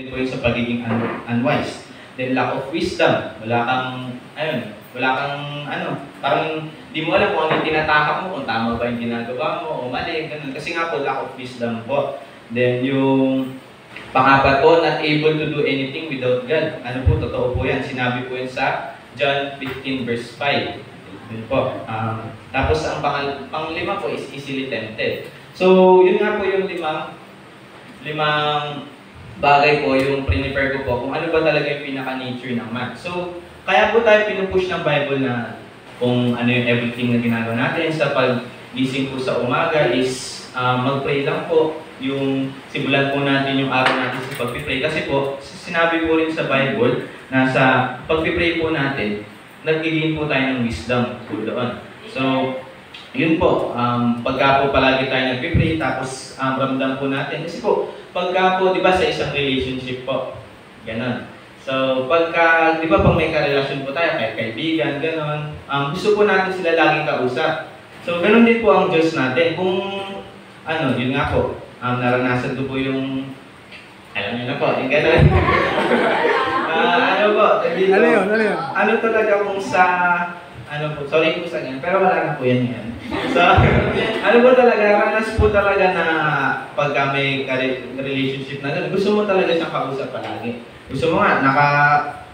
po yun sa pagiging unwise. Then lack of wisdom, wala kang, parang di mo alam kung ano yung tinatahak mo, kung tama ba yung ginagawa mo, o mali, ganun. Kasi nga po, lack of wisdom po. Then yung pangapat po, not able to do anything without God. Ano po, totoo po yan. Sinabi po yan sa John 15 verse 5. Yun po. Tapos ang panglima po is easily tempted. So, yun nga po yung limang bagay po yung prinifer ko po kung ano ba talaga yung pinaka-nature ng man. So, kaya po tayo pinupush ng Bible na kung ano yung everything na ginagawa natin sa pag-gising po sa umaga is mag-pray lang po. Yung simulan po natin yung araw natin sa pag-pray. Kasi po, sinabi po rin sa Bible na sa pag-pray po natin, nagiging po tayo ng wisdom po doon. So, yun po, pagka po palagi tayo nag-pray, tapos ramdam po natin. Kasi po, pagka po, di ba sa isang relationship po, gano'n. So, pagka, di ba pag may karelasyon po tayo, kahit kaibigan, gano'n, gusto po natin sila laging kausap. So, gano'n din po ang Diyos natin. Kung, yun nga po, naranasan ko po yung, alam niyo na po, yung gano'n. Ano talaga kung sa, sorry po sa ganyan, pero wala na po yan yan. So, po talaga, ranas po talaga na pagka may relationship na gano'n, gusto mo talaga siyang kausap palagi. Gusto mo nga,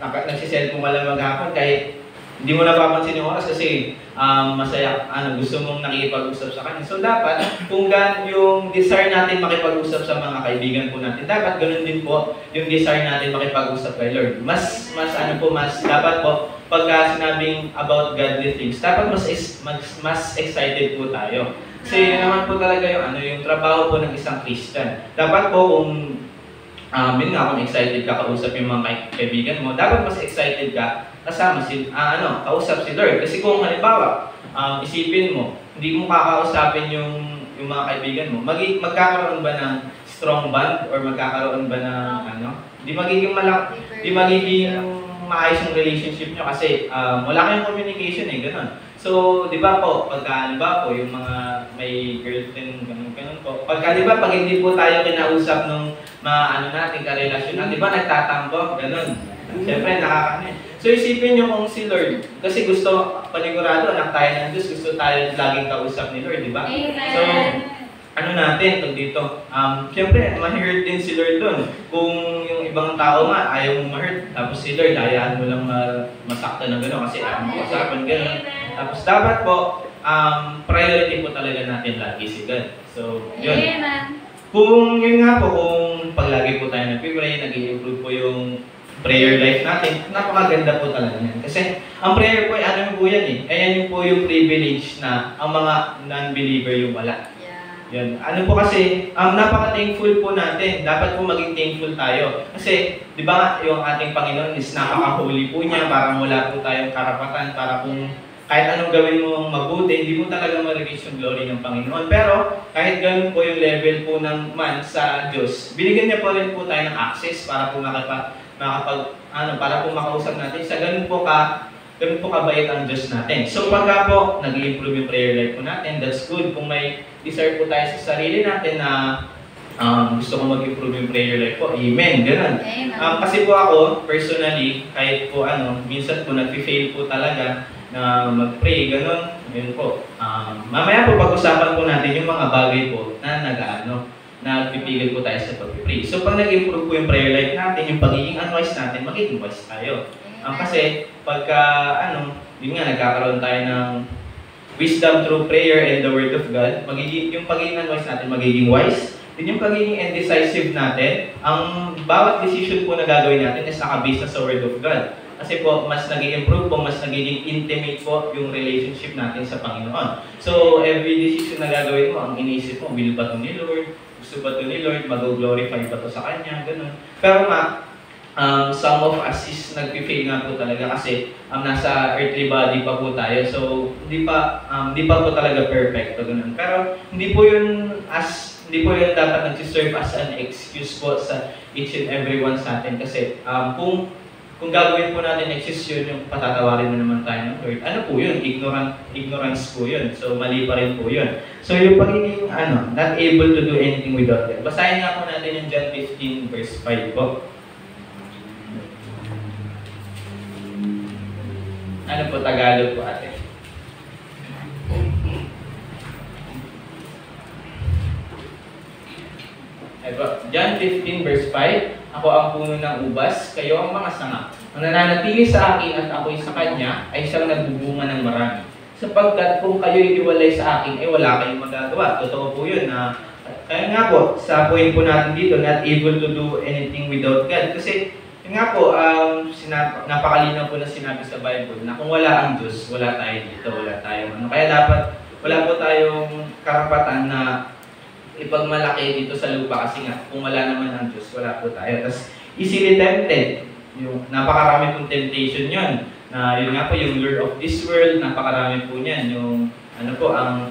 nagsiselfone ka lang maghapon kahit hindi mo napapansin yung oras kasi masaya, gusto mong nakikipag-usap sa kanya. So dapat, kung yung desire natin makipag-usap sa mga kaibigan po natin, dapat ganun din po yung desire natin makipag-usap kay Lord. Mas dapat po, pagka sinabing about godly things, dapat mas excited po tayo. Kasi yun naman po talaga yung trabaho po ng isang Christian. Dapat po kung kung excited ka kausap yung mga kaibigan mo, dapat mas excited ka kasama kausap si Lord. Kasi kung halimbawa, isipin mo, hindi mo kakausapin yung mga kaibigan mo, magkakaroon ba ng strong bond or magkakaroon ba ng di magiging maayos yung relationship nyo kasi wala kayong communication gano'n. So, di ba po, pagka yung mga may girlfriend, ganun po. Pagka pag hindi po tayo kinausap nung natin, karelasyon natin, di ba nagtatampo, ganun. Siyempre, nakakanin. So, isipin nyo kung si Lord, kasi gusto, panigurado, anak tayo ng Diyos, gusto tayo laging kausap ni Lord, di ba? So, dito? Siyempre, ma-hurt din si Lord doon. Kung yung ibang tao nga, ayaw mong ma-hurt, tapos si Lord, hayaan mo lang masakta ng gano'n, kasi ayaw mo kasapan, gano'n. Tapos dapat po, priority po talaga natin lagi si God. So, yun. Kung yun nga po, kung paglagi po tayo nag-pray, nag-i-improve po yung prayer life natin, napakaganda po talaga yan. Kasi ang prayer po, po yan Ayan po yung privilege na ang mga non-believer yung wala. Yan. Po kasi, napaka-thankful po natin. Dapat po maging thankful tayo. Kasi, di ba yung ating Panginoon is napaka-holy po niya, parang wala po tayong karapatan, para kung kahit anong gawin mo mabuti, hindi mo talaga ma-reach yung glory ng Panginoon. Pero, kahit ganun po yung level po ng man sa Diyos, binigyan niya po rin po tayo ng access para po para po makausap natin. Sa ganun po kabait ang Diyos natin. So, pagka po nag-i-improve yung prayer life po natin, that's good. Kung may desire po tayo sa sarili natin na gusto ko mag-improve yung prayer life po, amen, ganun. Kasi po ako, personally, kahit po minsan po nag-fail po talaga na mag-pray, ganun, yun po. Mamaya po pag-usapan po natin yung mga bagay po na nagpipigil po tayo sa pag-pray. So, pag nag-improve po yung prayer life natin, yung pagiging unwise natin, magiging wise tayo. Kasi, pagka, yun nga, nagkakaroon tayo ng wisdom through prayer and the Word of God, yung pagiging unwise natin, magiging wise. Din yung pagiging indecisive natin, ang bawat decision po na gagawin natin is nakabase sa Word of God. Kasi po, mas nag-i-improve po, mas nagiging intimate po yung relationship natin sa Panginoon. So, every decision na gagawin mo, ang iniisip mo, will ba ito ni Lord? Gusto ba ito ni Lord? Mag-glorify ba ito sa Kanya? Ganun. Pero some of us is nag-fail nga po talaga kasi nasa earthly body pa po tayo. So, hindi pa po talaga perfecto. Ganun. Pero, hindi po yun dapat nag-serve as an excuse po sa each and every one sa atin. Kasi, kung gagawin po natin excuse yun, yung patatawarin mo naman tayo ng Lord, po yun? Ignorance po yun. So, mali pa rin po yun. So, yung pagiging, not able to do anything without God. Basahin nga po natin yung John 15 verse 5 po. Ano po Tagalog po ate? John 15 verse 5, ako ang puno ng ubas, kayo ang mga sanga. Ang nananatili sa akin at ako'y sa kanya ay siyang nagbubunga ng marami. Sapagkat kung kayo'y iwalay sa akin, ay wala kayong magagawa. Totoo po yun na, kaya nga po, sa point po natin dito, not able to do anything without God. Kasi, yun nga po, napakalinaw po na sinabi sa Bible na kung wala ang Diyos, wala tayo dito, wala tayong ano. Kaya dapat, wala po tayong karapatan na ipagmalaki dito sa lupa kasi nga, kung wala naman ang Diyos, wala po tayo. Tapos, easily tempted. Yung napakarami pong temptation yun. Na yun nga po, yung lure of this world, napakarami po niyan. Yung, ano po, ang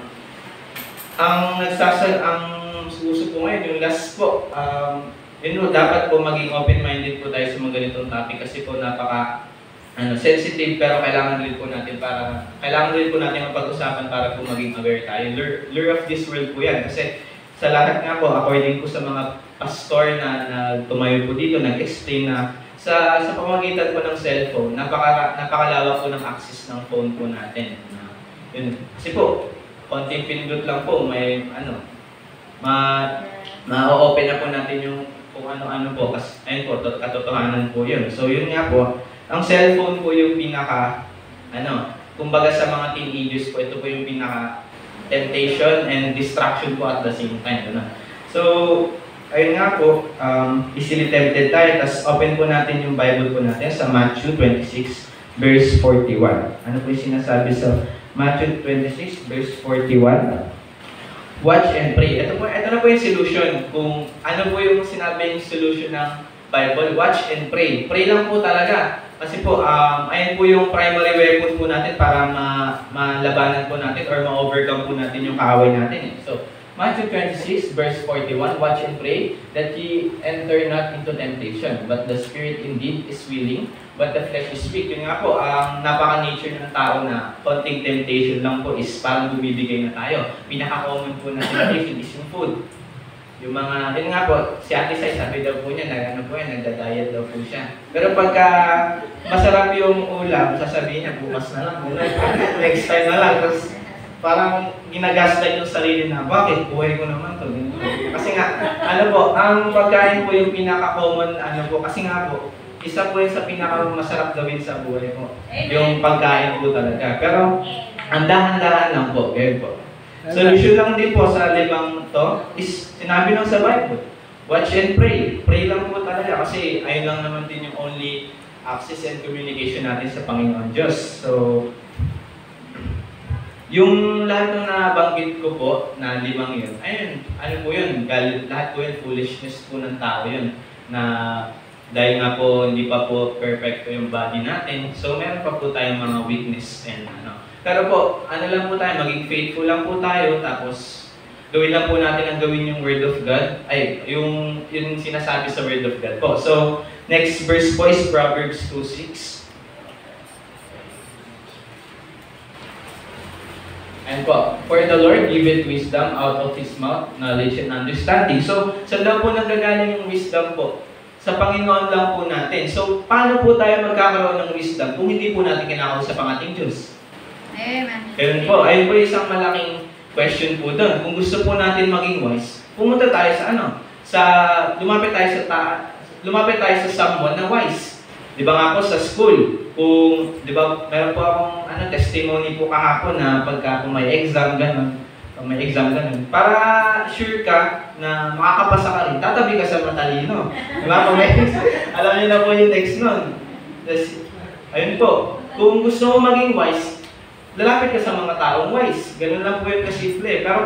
suso po ngayon, yung last po, yun po, dapat po maging open-minded po tayo sa mga ganitong topic kasi po sensitive pero kailangan rin po natin mapag-usapan para po maging aware tayo. Lure of this world po yan kasi sa lahat nga po, according po sa mga pastor na tumayo po dito, nag-explain na sa pamamagitan po ng cellphone, napakalawak po ng access ng phone po natin. Yun. Kasi po, konting pindot lang po, may ma-open na po natin yung kung ano-ano po. Kasi ayun po, katotohanan po yun. So yun nga po, ang cellphone po yung kumbaga sa mga teenagers po, ito po yung temptation and distraction po at the same time. So, ayun nga po, easily tempted tayo. Tapos open po natin yung Bible po natin sa Matthew 26 verse 41. Ano po yung sinasabi sa Matthew 26 verse 41? Watch and pray. Ito na po yung solution. Kung ano po yung sinabing solution ng Bible, watch and pray. Pray lang po talaga. Kasi po, ayan po yung primary weapon po natin para malabanan po natin or ma-overcome po natin yung kaaway natin. So, Matthew 26 verse 41, watch and pray that ye enter not into temptation, but the spirit indeed is willing, but the flesh is weak. Yun nga po, ang napaka-nature ng tao na konting temptation lang po is parang bumibigay na tayo. Pinaka-common po na temptation is yung food. Yung yun nga po, si Ate Sai, sabi daw po niya, nagda-diet daw po siya. Pero pagka masarap yung ulam, sasabihin niya, bukas na lang, next time na lang. Tapos parang ginagaslight yung sarili na, bakit? Buhay ko naman to. Kasi nga, ang pagkain po yung pinaka-common, kasi nga po, isa po yun sa pinaka-masarap gawin sa buhay ko. Yung pagkain po talaga. Pero, ang dahan-dahan lang po, ganyan po. Solution lang din po sa 5 to is sinabi lang sa Bible. Watch and pray. Pray lang po talaga kasi ayun lang naman din yung only access and communication natin sa Panginoon Diyos. So, yung lahat ng nabanggit ko po na 5 yun, ayun, po yun, lahat po yun, foolishness po ng tao yun. Na dahil nga po hindi pa po perfecto yung body natin, so meron pa po tayong mga weakness and Pero po, lang po tayo, maging faithful lang po tayo, tapos gawin lang po natin ang gawin yung Word of God, yung sinasabi sa Word of God po. So, next verse po is Proverbs 2:6. And po, for the Lord giveth wisdom, out of His mouth, knowledge and understanding. So, saan daw po nanggagaling yung wisdom po? Sa Panginoon lang po natin. So, paano po tayo magkakaroon ng wisdom kung hindi po natin kinakausap ang ating Diyos? Amen. Ganun po. Ayun po isang malaking question po doon. Kung gusto po natin maging wise, pumunta tayo lumapit tayo sa someone na wise. Di ba nga po sa school, di ba, meron po akong testimony po kahapon na kung may exam ganun, para sure ka na makakapasa ka rin, tatabi ka sa matalino. Di ba? Alam niyo na po yung text nun. Ayun po, kung gusto mo maging wise, lalapit ka sa mga taong wise. Ganun lang po yun kasimple. Pero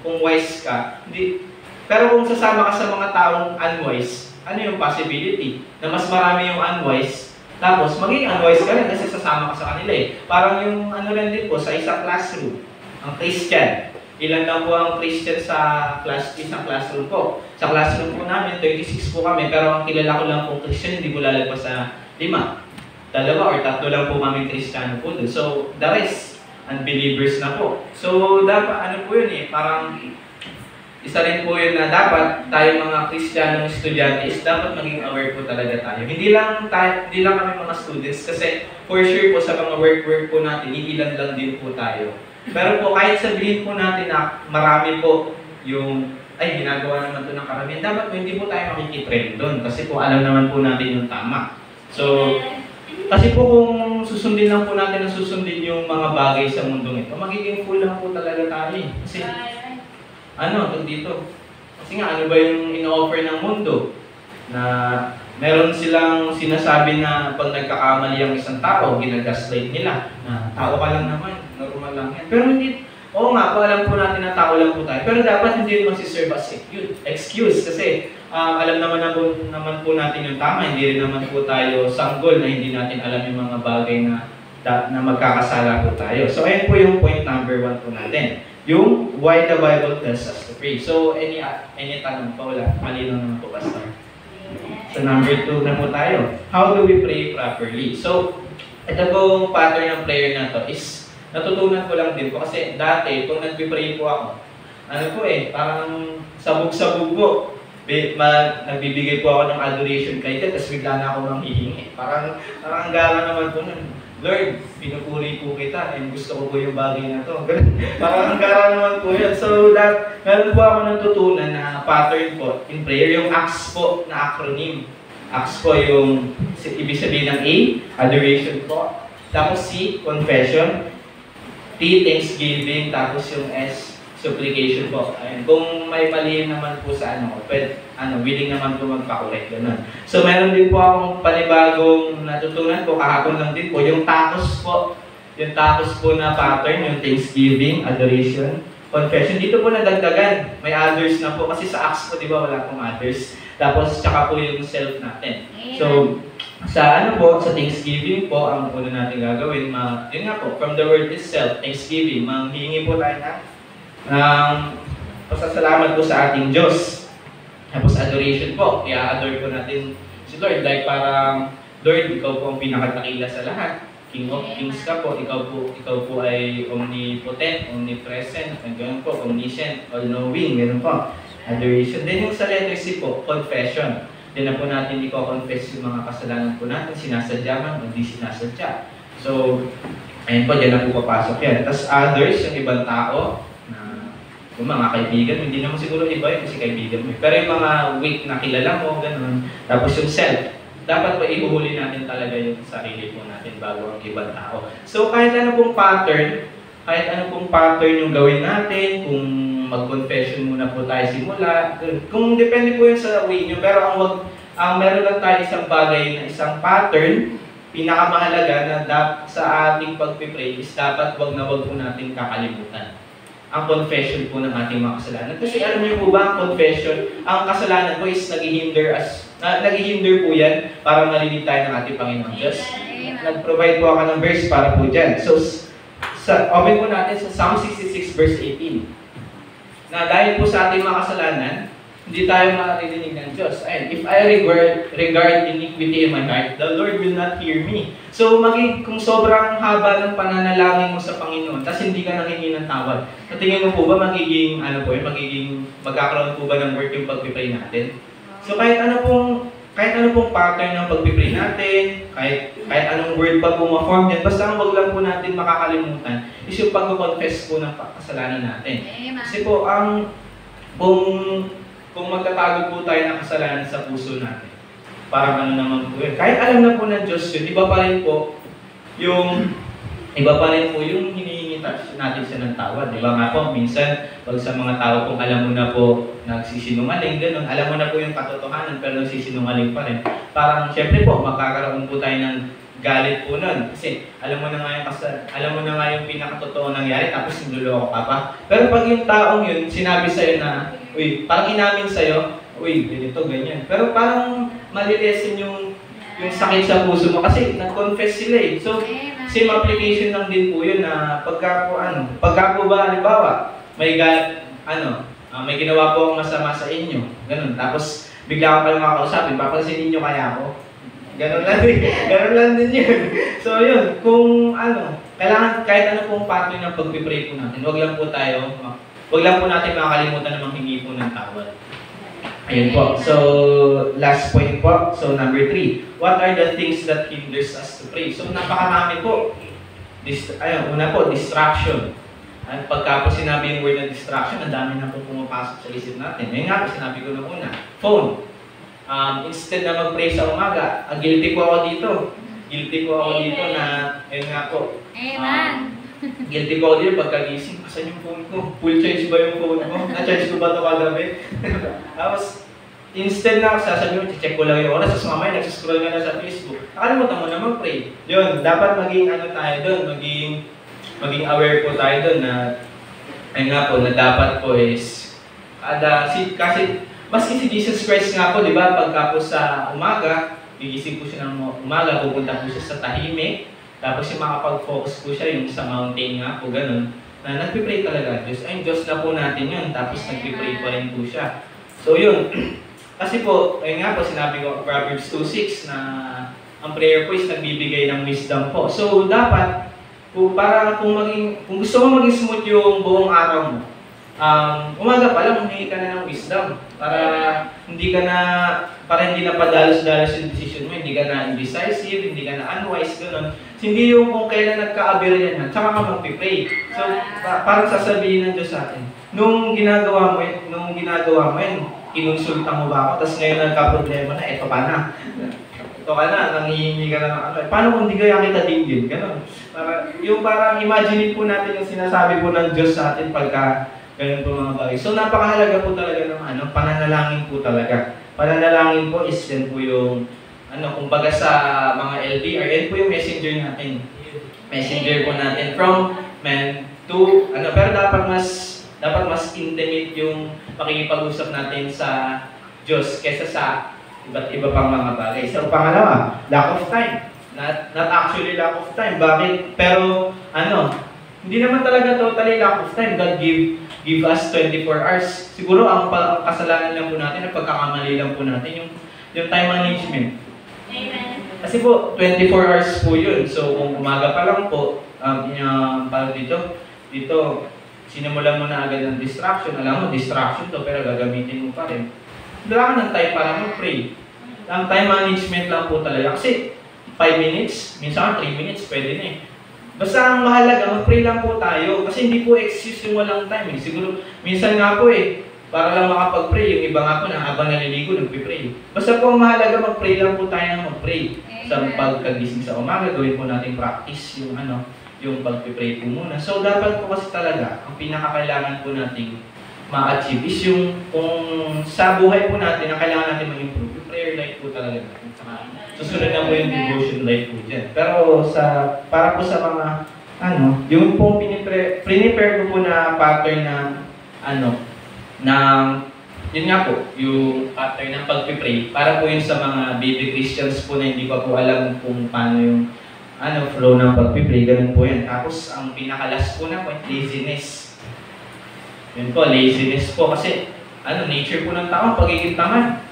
kung wise ka, pero kung sasama ka sa mga taong unwise, ano yung possibility? Na mas marami yung unwise, tapos maging unwise ka rin kasi sasama ka sa kanila eh. Parang yung rin din po sa isang classroom, ang Christian. Ilan lang po ang Christian sa isang classroom po. Sa classroom po namin, 36 po kami, pero ang kilala ko lang po Christian, hindi po lalagpas sa 5. 2 or 3 lang po kaming Kristiyano po doon. So, the rest, unbelievers na po. So, dapat, po yun eh, parang isa rin po yun na dapat tayo mga Kristiyanong estudyante is dapat maging aware po talaga tayo. Hindi lang kami mga students kasi for sure po sa mga work po natin, iilan lang din po tayo. Pero po kahit sabihin po natin na marami po yung ginagawa naman to ng karamihan, dapat po hindi po tayo makikitrend doon kasi po alam naman po natin yung tama. So, kasi po kung susundin lang po natin na susundin yung mga bagay sa mundong ito, magiging full lang po talaga tayo eh. Kasi dito. Kasi nga, ano ba yung ino-offer ng mundo? Na meron silang sinasabi na pag nagkakamali ang isang tao, ginagaslight nila. Na tao ka lang naman, normal lang yan. Pero hindi, oo nga, alam po natin na tao lang po tayo. Pero dapat hindi naman serve as excuse. Kasi alam naman po natin yung tama. Hindi rin naman po tayo sanggol na hindi natin alam yung mga bagay na magkakasala po tayo. So, ayun po yung point number 1 po natin. Yung why the Bible tells us to pray. So, any tanong pa wala? Malinaw naman po, Pastor. So, number 2 na po tayo. How do we pray properly? So, ito po pattern ng prayer na to is natutunan ko lang din po. Kasi dati, kung nagpipray po ako, parang sabog-sabog po. Nagbibigay po ako ng adoration kay God, tapos bigla na ako manghihingi. Parang gara naman po nun. Lord, pinupuri po kita and gusto ko po yung bagay na to. Parang gara naman po yun. So, meron po ako natutunan na pattern po in prayer, yung ACTS po na acronym. ACTS po yung ibig sabihin ng A, adoration po. Tapos C, confession. T, thanksgiving. Tapos yung S, supplication po. Ayun. Kung may mali naman po sa willing naman po magpa-correct. Ganun. So, meron din po akong panibagong natutunan po. Kahapon lang din po. Yung takos po. Yung takos po na pattern, yung thanksgiving, adoration, confession. Dito po nadagdagan. May others na po. Kasi sa Acts po, di ba, wala pong others. Tapos, tsaka po yung self natin. So, sa thanksgiving po, ang una natin gagawin, yun nga po, from the word itself, thanksgiving, manghingi po tayo na pasasalamat po sa ating Diyos. Tapos adoration po, i-adore po natin si Lord. Like parang, Lord, ikaw po ang pinakatakila sa lahat. King of Kings ka po, ikaw po ay omnipotent, omnipresent, ganoon po, omniscient, all-knowing, meron po. Adoration. Then yung sa letter C po, confession. Then na po natin i-confess yung mga kasalanan po natin, sinasadya man o di sinasadya. So, ayun po, dyan na po papasok yan. Tapos others, yung ibang tao, yung mga kaibigan, hindi naman siguro iba yun kasi kaibigan mo. Pero yung mga weak na kilala mo, gano'n. Tapos yung self, dapat pa ihuhuli natin talaga yung sarili po natin bago ang ibang tao. So kahit ano pong pattern yung gawin natin, kung mag-confession muna po tayo simula, kung depende po yun sa way nyo, pero ang meron lang tayo isang bagay na isang pattern, pinakamahalaga na sa ating pag-pray is dapat wag na wag po natin kakalimutan ang confession po ng ating mga kasalanan. Kasi alam niyo po ba, ang confession, ang kasalanan po is naghihinder po yan para malilig tayo ng ating Panginoon Diyos. Nag-provide po ako ng verse para po dyan. So, open po natin sa Psalm 66 verse 18. Na dahil po sa ating mga kasalanan, hindi tayo makarinig ng Diyos. And if I regard iniquity in my heart, the Lord will not hear me. So, kung sobrang haba ng pananalangin mo sa Panginoon, tapos hindi ka nanghingi ng tawad, sa tingin mo po ba magkakaroon po ba ng work yung pag-pray natin? So, kahit ano pong pattern ng pag-pray natin, kahit anong word pa po ma-form yan, basta ang wag lang po natin makakalimutan is yung pag-confess po ng kasalanan natin. Kasi po, kung magtatago po tayo ng kasalanan sa puso natin, parang ano naman po yun. Kahit alam na po ng Diyos yun, iba pa rin po yung hinihingi natin siya ng tawad. Diba nga po, minsan, pag sa mga tao kung alam mo na po nagsisinungaling, ganun, alam mo na po yung katotohanan, pero nagsisinungaling pa rin. Parang, syempre po, magkakaroon po tayo ng galit po nun. Kasi, alam mo na nga yung pinakatotoo nangyari, tapos niloloko ka pa. Pero pag yung taong yun, sinabi sa'yo na, uy, parang inamin sa'yo, uy, ganito, ganyan. Pero parang malilesen yung sakit sa puso mo kasi nag-confess sila eh. So, same application lang din po yun na pagka po ba, halimbawa, may ginawa po akong masama sa inyo, ganun. Tapos, bigla ko palang makakausapin, papansinin nyo kaya ako. Ganun lang din yun. So, yun, kailangan kahit ano pong pattern ng pag-pray po natin, huwag lang po tayo Huwag lang po natin makakalimutan na manghingi po ng tawad. Ayun po. So, last point po. So, number 3. What are the things that hinders us to pray? So, napakarami po. Una po, distraction. At pagka po sinabi yung word na distraction, ang dami na po pumapasok sa isip natin. Ngayon nga po, sinabi ko na una. Phone. Instead na mag-pray sa umaga, guilty po ako dito. Guilty po ako dito na, ayun nga po. Guilty po ako dito pagkagising. Asan yung phone ko? Full charge ba yung phone ko? Na-charge ko ba ito kagabi? Tapos, instead na sasabihin mo, check ko lang yung oras, tapos mamaya nagsiscroll ka na sa Facebook. Nakalimutan mo na mag-pray. Yun, dapat maging tayo doon, maging aware po tayo doon na, ayun nga po, na dapat po is, kasi, maski si Jesus Christ nga po, di ba, pagka po sa umaga, gigising po siya ng umaga, pupunta po siya sa tahimik, tapos yung makapag-focus po siya yung sa mountain nga po, ganun, na nagpipray talaga Diyos. Ay, Diyos na po natin yun, tapos nagpipray pa rin po siya. So yun, kasi po, ayun nga po, sinabi ko, Proverbs 2:6 na ang prayer po is nagbibigay ng wisdom po. So dapat, kung gusto mo maging smooth yung buong araw mo, umaga pa lang, humingi ka na ng wisdom para hindi na padalos-dalos yung decision mo, hindi ka na indecisive, hindi ka na unwise, gano'n. Hindi yung kung kailan nagka-aberya yan, tsaka ka mag-pray. So, parang sasabihin ng Diyos sa atin, nung ginagawa mo yun, kinonsulta mo ba ako, tapos ngayon nagka-problema na, eto ka na. Ito ka na, nangihingi ka na ng ano. Paano kung di kaya kita dinggin? Gano'n. Parang imagine po natin yung sinasabi po ng Diyos sa atin pagka ganun po mga bagay. So, napakahalaga po talaga ng pananalangin po talaga. Pananalangin po is yan po yung, kumbaga sa mga LDR, yan po yung messenger natin. Messenger po natin from man to, pero dapat mas intimate yung pakikipag-usap natin sa Diyos kesa sa iba't iba pang mga bagay. So, pangalawa, lack of time. Not actually lack of time. Bakit? Pero, hindi naman talaga totally lack of time. God give us 24 hours. Siguro ang kasalanan lang po natin, ang pagkakamali lang po natin, yung time management. Amen. Kasi po, 24 hours po yun. So, kung umaga pa lang po, dito, sinimulan mo na agad ng distraction. Alam mo, distraction to, pero gagamitin mo pa rin. Wala ka ng time para mag-pray. Ang time management lang po talaga. Kasi, 5 minutes, minsan 3 minutes, pwede na eh. Basta ang mahalaga, mag-pray lang po tayo. Kasi hindi po excuse yung walang time eh. Siguro, minsan nga po eh, para lang makapag-pray. Yung iba nga po na habang naliligo, nagpipray. Basta po ang mahalaga, mag-pray lang po tayo ng mag-pray. Sa pagkagising sa umaga, gawin po natin practice yung pag-pray po muna. So, dapat po kasi talaga, ang pinakakailangan po nating ma-achieve is yung kung sa buhay po natin, ang kailangan natin mag-improve, yung prayer life po talaga natin. Susunod na po yung devotion life po dyan. Pero para po sa mga, yung pong prepare ko po na pattern yun nga po, yung pattern ng pag-pray, para po yun sa mga baby Christians po na hindi pa po alam kung paano yung flow ng pag-pray, ganun po yan. Tapos, ang pinakalas po na po, laziness. Yun po, laziness po. Kasi, nature po ng tao, pagiging tamad.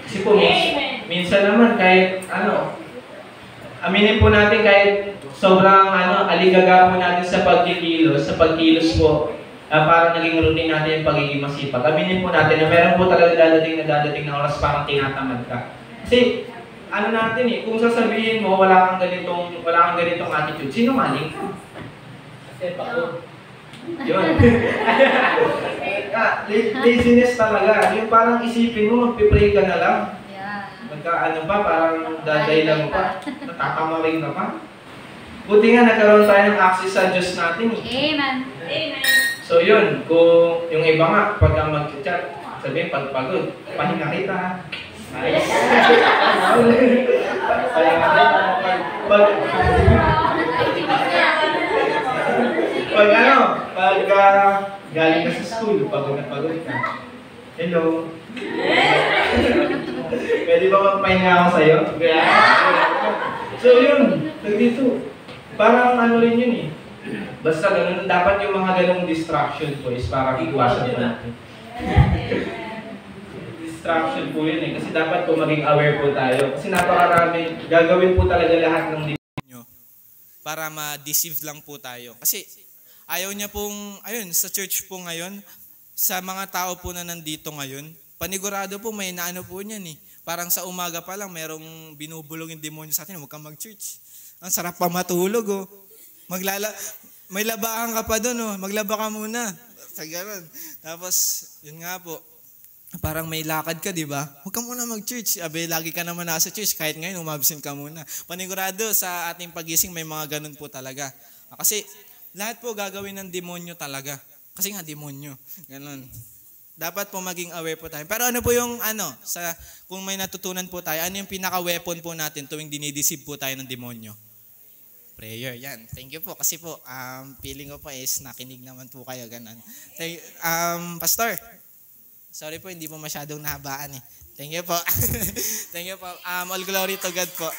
Kasi po, minsan naman, kahit, aminin po natin, kahit sobrang, aligaga po natin sa pagkilos po, parang naging routine natin yung pagiging masipag. Aminin po natin na meron po talaga dadating na oras parang tinatamad ka. Kasi, natin kung sasabihin mo, wala kang ganitong attitude, sinungaling ka. Kasi bako. Yun. Laziness talaga. Yung parang isipin mo, magpipray ka na lang. Parang daday lang pa. Natatamaring ka pa. Buti nga, nagkaroon tayo ng access sa Diyos natin. Amen. Amen. So yun, kung yung iba nga, pagka mag-chat, sabihin, pagpagod, pahinga kita. Nice. Pahinga kita. Pag galing ka sa school, pagod na pagod ka. Hello. Pwede ba magpahinga ako sa'yo? So yun, dito. Parang rin yun eh. Basta ganun, dapat yung mga ganung distraction po is parang iwasan po natin. Distraction po yun eh. Kasi dapat po maging aware po tayo. Kasi napakarami, gagawin po talaga lahat ng demonyo para ma-deceive lang po tayo. Kasi ayaw niya pong, sa church po ngayon, sa mga tao po na nandito ngayon, panigurado po may naano po niyan eh. Parang sa umaga pa lang, merong binubulong yung demonyo sa atin, huwag kang mag-church. Ang sarap pa matulog oh. May labahan ka pa doon oh, maglaba ka muna. Sa ganun. Tapos, yun nga po, parang may lakad ka, di ba? Huwag ka muna mag-church. Abe, lagi ka naman nasa church. Kahit ngayon, umabsent ka muna. Panigurado, sa ating pagising, may mga ganun po talaga. Kasi, lahat po gagawin ng demonyo talaga. Kasi nga, demonyo. Ganun. Dapat po maging aware po tayo. Pero ano po yung, kung may natutunan po tayo, ano yung pinaka-weapon po natin tuwing dinideceive po tayo ng demonyo? Prayer, yan. Thank you po. Kasi po, feeling ko po is nakinig naman po kayo, ganun. Pastor, sorry po, hindi po masyadong nahabaan eh. Thank you po. Thank you po. All glory to God po.